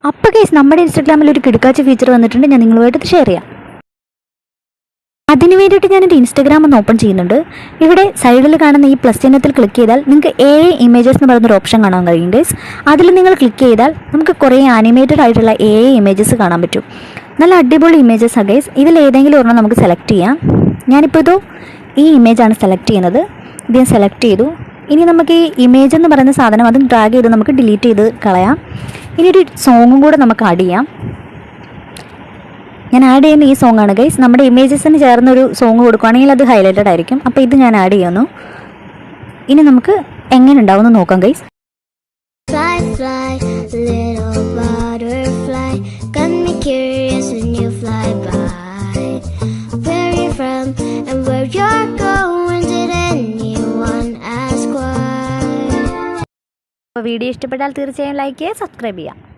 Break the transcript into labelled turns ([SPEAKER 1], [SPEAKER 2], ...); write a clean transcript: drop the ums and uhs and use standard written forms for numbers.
[SPEAKER 1] അപ്പോൾ ഗൈസ് നമ്മുടെ ഇൻസ്റ്റാഗ്രാമിൽ ഒരു കിടുക്കാച്ച ഫീച്ചർ വന്നിട്ടുണ്ട്. ഞാൻ നിങ്ങളുമായിട്ട് ഷെയർ ചെയ്യാം. അതിന് വേണ്ടിയിട്ട് ഞാനൊരു ഇൻസ്റ്റാഗ്രാം ഒന്ന് ഓപ്പൺ ചെയ്യുന്നുണ്ട്. ഇവിടെ സൈഡിൽ കാണുന്ന ഈ പ്ലസ് ചിഹ്നത്തിൽ ക്ലിക്ക് ചെയ്താൽ നിങ്ങൾക്ക് ഇമേജസ് എന്ന് പറയുന്നൊരു ഓപ്ഷൻ കാണാൻ കഴിയും ഗൈസ്. അതിൽ നിങ്ങൾ ക്ലിക്ക് ചെയ്താൽ നമുക്ക് കുറേ ആനിമേറ്റഡ് ആയിട്ടുള്ള ഇമേജസ് കാണാൻ പറ്റും. നല്ല അടിപൊളി ഇമേജസ് ആണ് ഗൈസ്. ഇതിൽ ഏതെങ്കിലും ഒരെണ്ണം നമുക്ക് സെലക്ട് ചെയ്യാം. ഞാനിപ്പോൾ ഈ ഇമേജാണ് സെലക്ട് ചെയ്യുന്നത്. ഇത് ഞാൻ സെലക്ട് ചെയ്തു. ഇനി നമുക്ക് ഈ ഇമേജ് എന്ന് പറയുന്ന സാധനം അത് ഡ്രാഗ് ചെയ്ത് നമുക്ക് ഡിലീറ്റ് ചെയ്ത് കളയാം. ഇനി ഒരു സോങ്ങും കൂടെ നമുക്ക് ആഡ് ചെയ്യാം. ഞാൻ ആഡ് ചെയ്യുന്ന ഈ സോങ് ആണ് ഗൈസ്. നമ്മുടെ ഇമേജസിന് ചേർന്നൊരു സോങ് കൊടുക്കുകയാണെങ്കിൽ അത് ഹൈലൈറ്റഡ് ആയിരിക്കും. അപ്പോൾ ഇത് ഞാൻ ആഡ് ചെയ്യുന്നു. ഇനി നമുക്ക് എങ്ങനെ ഉണ്ടാവുമെന്ന് നോക്കാം guys.
[SPEAKER 2] Fly, fly, little butterfly, got me curious when you fly by. Where you from and where you're going, did anyone ask why?
[SPEAKER 1] അപ്പോൾ വീഡിയോ ഇഷ്ടപ്പെട്ടാൽ തീർച്ചയായും ലൈക്ക് ചെയ്യുക, സബ്സ്ക്രൈബ് ചെയ്യുക.